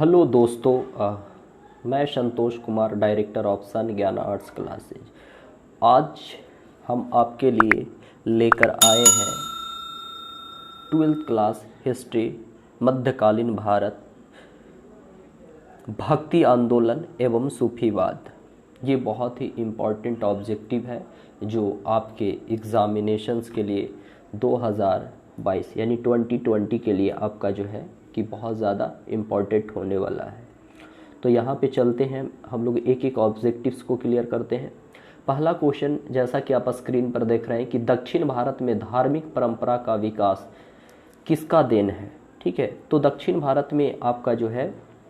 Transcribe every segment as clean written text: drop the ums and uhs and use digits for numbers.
Hello दोस्तों, मैं Santosh Kumar, director of सन ज्ञान आर्ट्स क्लासेज। आज हम आपके लिए लेकर आए हैं 12th क्लास हिस्ट्री, मध्यकालीन भारत, भक्ति आंदोलन एवं सूफीवाद। ये बहुत ही इम्पॉर्टेंट ऑब्जेक्टिव है जो आपके एग्ज़ामिनेशंस के लिए 2022 यानी 2020 के लिए आपका जो है कि बहुत ज़्यादा इम्पॉर्टेंट होने वाला है। तो यहाँ पे चलते हैं, हम लोग एक एक ऑब्जेक्टिव्स को क्लियर करते हैं। पहला क्वेश्चन, जैसा कि आप स्क्रीन पर देख रहे हैं कि दक्षिण भारत में धार्मिक परंपरा का विकास किसका देन है। ठीक है, तो दक्षिण भारत में आपका जो है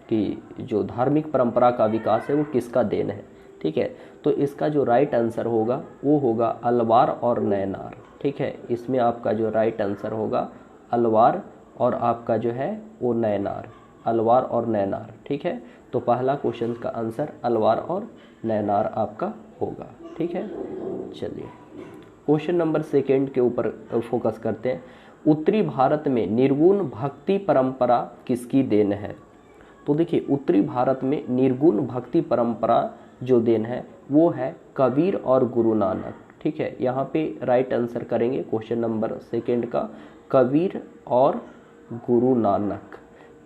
कि जो धार्मिक परंपरा का विकास है वो किसका देन है। ठीक है, तो इसका जो राइट आंसर होगा वो होगा अलवार और नैनार। ठीक है, इसमें आपका जो राइट आंसर होगा अलवार और आपका जो है वो नैनार, अलवार और नैनार। ठीक है, तो पहला क्वेश्चन का आंसर अलवार और नैनार आपका होगा। ठीक है, चलिए क्वेश्चन नंबर सेकेंड के ऊपर फोकस करते हैं। उत्तरी भारत में निर्गुण भक्ति परंपरा किसकी देन है। तो देखिए, उत्तरी भारत में निर्गुण भक्ति परंपरा जो देन है वो है कबीर और गुरु नानक। ठीक है, यहाँ पे राइट आंसर करेंगे क्वेश्चन नंबर सेकेंड का कबीर और गुरु नानक,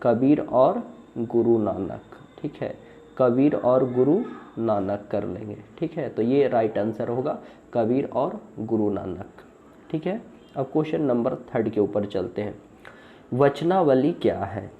कबीर और गुरु नानक। ठीक है, कबीर और गुरु नानक कर लेंगे। ठीक है, तो ये राइट आंसर होगा कबीर और गुरु नानक। ठीक है, अब क्वेश्चन नंबर थर्ड के ऊपर चलते हैं। वचनावली क्या है।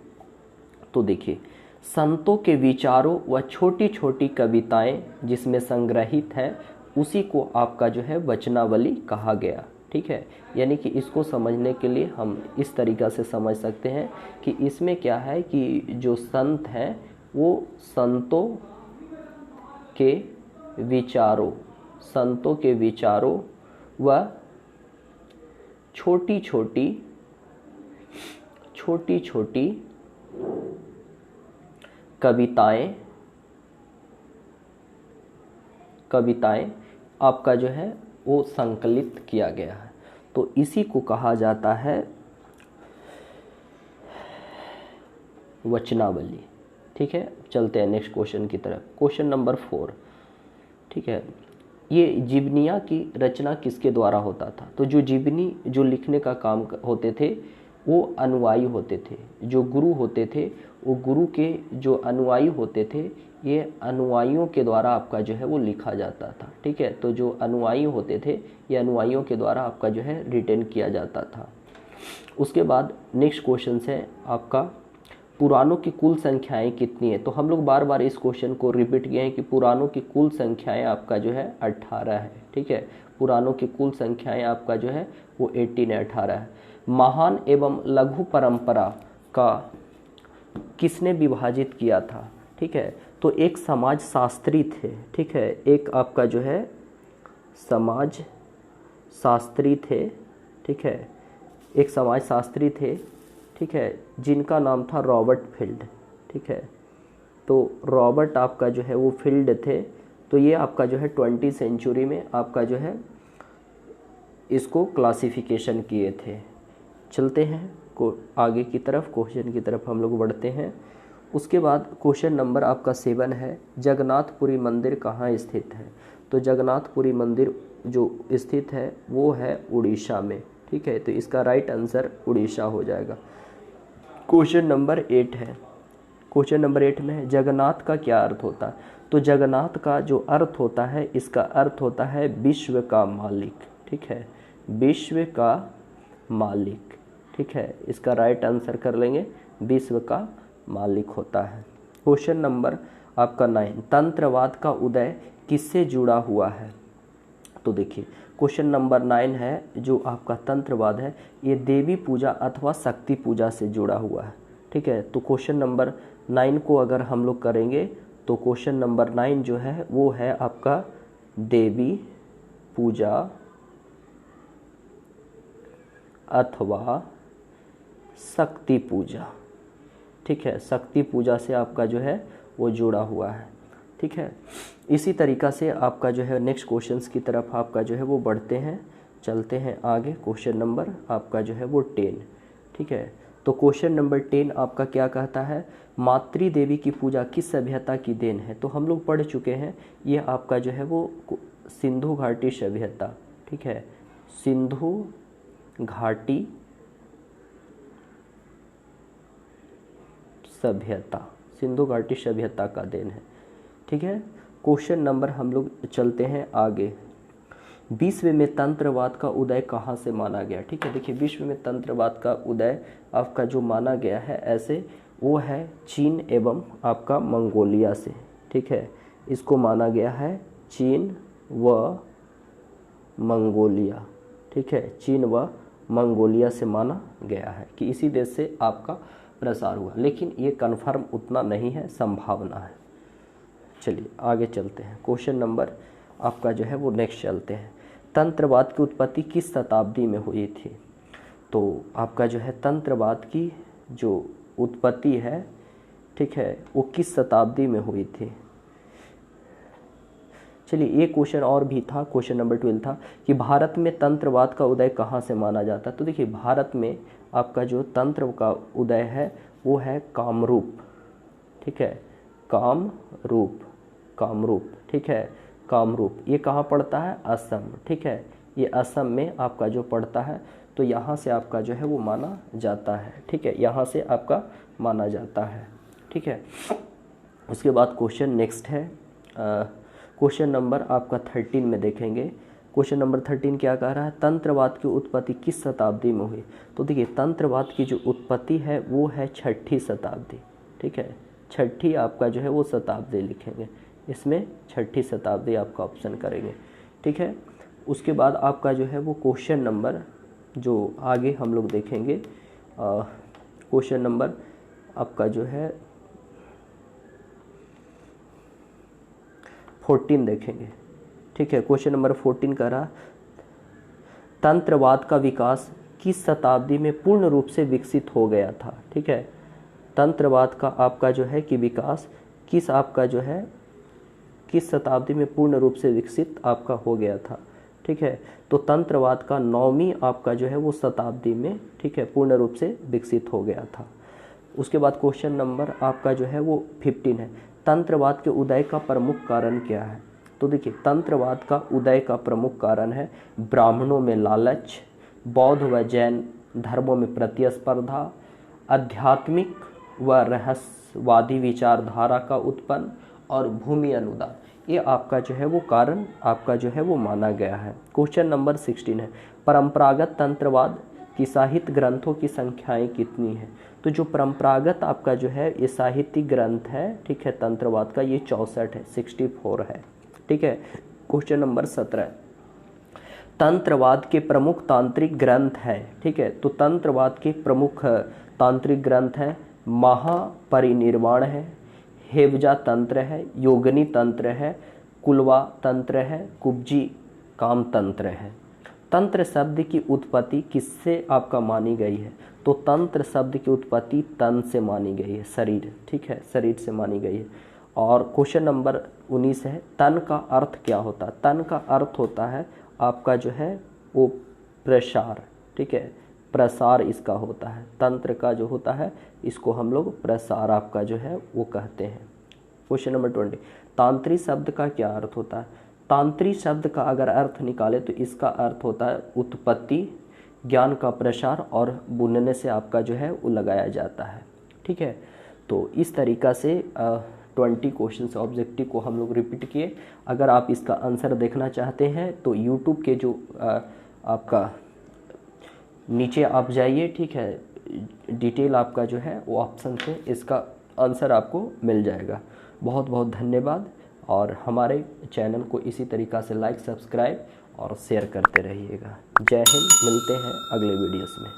तो देखिए, संतों के विचारों व छोटी छोटी कविताएं जिसमें संग्रहित है उसी को आपका जो है वचनावली कहा गया। ठीक है, यानी कि इसको समझने के लिए हम इस तरीक़ा से समझ सकते हैं कि इसमें क्या है कि जो संत हैं वो संतों के विचारों, संतों के विचारों व छोटी छोटी कविताएं आपका जो है वो संकलित किया गया है, तो इसी को कहा जाता है वचनावली। ठीक है, चलते हैं नेक्स्ट क्वेश्चन की तरफ। Question number 4। ठीक है, ये जीवनियाँ की रचना किसके द्वारा होता था। तो जो जीवनी जो लिखने का काम होते थे वो अनुयायी होते थे, जो गुरु होते थे वो गुरु के जो अनुयायी होते थे, ये अनुयायियों के द्वारा आपका जो है वो लिखा जाता था। ठीक है, तो जो अनुयायी होते थे ये अनुयायियों के द्वारा आपका जो है रिटेन किया जाता था। उसके बाद नेक्स्ट क्वेश्चन है आपका पुराणों की कुल संख्याएं कितनी है। तो हम लोग बार बार इस क्वेश्चन को रिपीट किए हैं कि पुराणों की कुल संख्याएं आपका जो है 18 है। ठीक है, पुराणों की कुल संख्याएं आपका जो है वो 18 है। महान एवं लघु परंपरा का किसने विभाजित किया था। ठीक है, तो एक समाज शास्त्री थे। ठीक है, एक आपका जो है समाज शास्त्री थे। ठीक है, एक समाज शास्त्री थे। ठीक है, जिनका नाम था रॉबर्ट फील्ड। ठीक है, तो रॉबर्ट आपका जो है वो फील्ड थे। तो ये आपका जो है 20वीं सेंचुरी में आपका जो है इसको क्लासिफिकेशन किए थे। चलते हैं को आगे की तरफ, क्वेश्चन की तरफ हम लोग बढ़ते हैं। उसके बाद क्वेश्चन नंबर आपका 7 है, जगन्नाथपुरी मंदिर कहाँ स्थित है। तो जगन्नाथपुरी मंदिर जो स्थित है वो है उड़ीसा में। ठीक है, तो इसका राइट आंसर उड़ीसा हो जाएगा। क्वेश्चन नंबर 8 है, क्वेश्चन नंबर 8 में है जगन्नाथ का क्या अर्थ होता है। तो जगन्नाथ का जो अर्थ होता है, इसका अर्थ होता है विश्व का मालिक। ठीक है, विश्व का मालिक। ठीक है, इसका राइट आंसर कर लेंगे विश्व का मालिक होता है। क्वेश्चन नंबर आपका 9, तंत्रवाद का उदय किससे जुड़ा हुआ है। तो देखिए, क्वेश्चन नंबर 9 है जो आपका तंत्रवाद है ये देवी पूजा अथवा शक्ति पूजा से जुड़ा हुआ है। ठीक है, तो क्वेश्चन नंबर 9 को अगर हम लोग करेंगे तो क्वेश्चन नंबर 9 जो है वो है आपका देवी पूजा अथवा शक्ति पूजा। ठीक है, शक्ति पूजा से आपका जो है वो जुड़ा हुआ है। ठीक है, इसी तरीक़ा से आपका जो है नेक्स्ट क्वेश्चंस की तरफ आपका जो है वो बढ़ते हैं। चलते हैं आगे, क्वेश्चन नंबर आपका जो है वो 10। ठीक है, तो क्वेश्चन नंबर 10 आपका क्या कहता है, मातृ देवी की पूजा किस सभ्यता की देन है। तो हम लोग पढ़ चुके हैं, ये आपका जो है वो सिंधु घाटी सभ्यता, ठीक है, सिंधु घाटी सभ्यता, सिंधु घाटी सभ्यता का देन है, ठीक है। क्वेश्चन नंबर हम लोग चलते हैं आगे। विश्व में तंत्रवाद का उदय कहाँ से माना गया, ठीक है। देखिए विश्व में तंत्रवाद का उदय आपका जो माना गया है ऐसे, वो है चीन एवं आपका मंगोलिया से, ठीक है। इसको माना गया है चीन व मंगोलिया, ठीक है, चीन व मंगोलिया से माना गया है कि इसी देश से आपका प्रसार हुआ, लेकिन ये कन्फर्म उतना नहीं है, संभावना है। चलिए आगे चलते हैं। क्वेश्चन नंबर आपका जो है वो नेक्स्ट चलते हैं। तंत्रवाद की उत्पत्ति किस शताब्दी में हुई थी। तो आपका जो है तंत्रवाद की जो उत्पत्ति है, ठीक है, वो किस शताब्दी में हुई थी। चलिए एक क्वेश्चन और भी था, क्वेश्चन नंबर 12 था कि भारत में तंत्रवाद का उदय कहाँ से माना जाता है। तो देखिए भारत में आपका जो तंत्र का उदय है वो है कामरूप, ठीक है, कामरूप, कामरूप, ठीक है, कामरूप। ये कहाँ पड़ता है, असम, ठीक है, ये असम में आपका जो पड़ता है। तो यहाँ से आपका जो है वो माना जाता है, ठीक है, यहाँ से आपका माना जाता है, ठीक है। उसके बाद क्वेश्चन नेक्स्ट है, क्वेश्चन नंबर आपका 13 में देखेंगे। क्वेश्चन नंबर 13 क्या कह रहा है, तंत्रवाद की उत्पत्ति किस शताब्दी में हुई। तो देखिए तंत्रवाद की जो उत्पत्ति है वो है 6ठी शताब्दी, ठीक है, 6ठी आपका जो है वो शताब्दी लिखेंगे, इसमें 6ठी शताब्दी आपका ऑप्शन करेंगे, ठीक है। उसके बाद आपका जो है वो क्वेश्चन नंबर जो आगे हम लोग देखेंगे, क्वेश्चन नंबर आपका जो है 14 देखेंगे, ठीक है। क्वेश्चन नंबर 14 कह रहा, तंत्रवाद का विकास किस शताब्दी में पूर्ण रूप से विकसित हो गया था, ठीक है। तंत्रवाद का आपका जो है कि विकास किस आपका जो है किस शताब्दी में पूर्ण रूप से विकसित आपका हो गया था, ठीक है। तो तंत्रवाद का 9वीं आपका जो है वो शताब्दी में, ठीक है, पूर्ण रूप से विकसित हो गया था। उसके बाद क्वेश्चन नंबर आपका जो है वो 15 है, तंत्रवाद के उदय का प्रमुख कारण क्या है। तो देखिए तंत्रवाद का उदय का प्रमुख कारण है ब्राह्मणों में लालच, बौद्ध व जैन धर्मों में प्रतिस्पर्धा, आध्यात्मिक व रहस्यवादी विचारधारा का उत्पन्न और भूमि अनुदान। ये आपका जो है वो कारण आपका जो है वो माना गया है। क्वेश्चन नंबर 16 है, परंपरागत तंत्रवाद की साहित्य ग्रंथों की संख्याएं कितनी है। तो जो परंपरागत आपका जो है ये साहित्यिक ग्रंथ है, ठीक है, तंत्रवाद का ये 64 है, 64 है, ठीक है। क्वेश्चन नंबर 17, तंत्रवाद के प्रमुख तांत्रिक ग्रंथ है, ठीक है। तो तंत्रवाद के प्रमुख तांत्रिक ग्रंथ है महापरिनिर्वाण है, हेवजा तंत्र है, योगनी तंत्र है, कुलवा तंत्र है, कुब्जी काम तंत्र है। तंत्र शब्द की उत्पत्ति किससे आपका मानी गई है। तो तंत्र शब्द की उत्पत्ति तन से मानी गई है, शरीर, ठीक है, शरीर से मानी गई है। और क्वेश्चन नंबर 19 है, तन का अर्थ क्या होता है। तन का अर्थ होता है आपका जो है वो प्रसार, ठीक है, प्रसार इसका होता है। तंत्र का जो होता है इसको हम लोग प्रसार आपका जो है वो कहते हैं। क्वेश्चन नंबर 20, तांत्रिक शब्द का क्या अर्थ होता है। तांत्रिक शब्द का अगर अर्थ निकाले तो इसका अर्थ होता है उत्पत्ति, ज्ञान का प्रसार और बुनने से आपका जो है वो लगाया जाता है, ठीक है। तो इस तरीक़ा से 20 क्वेश्चन ऑब्जेक्टिव को हम लोग रिपीट किए। अगर आप इसका आंसर देखना चाहते हैं तो यूट्यूब के जो आपका नीचे आप जाइए, ठीक है, डिटेल आपका जो है वो ऑप्शन से इसका आंसर आपको मिल जाएगा। बहुत बहुत धन्यवाद और हमारे चैनल को इसी तरीक़ा से लाइक, सब्सक्राइब और शेयर करते रहिएगा। जय हिंद, मिलते हैं अगले वीडियोस में।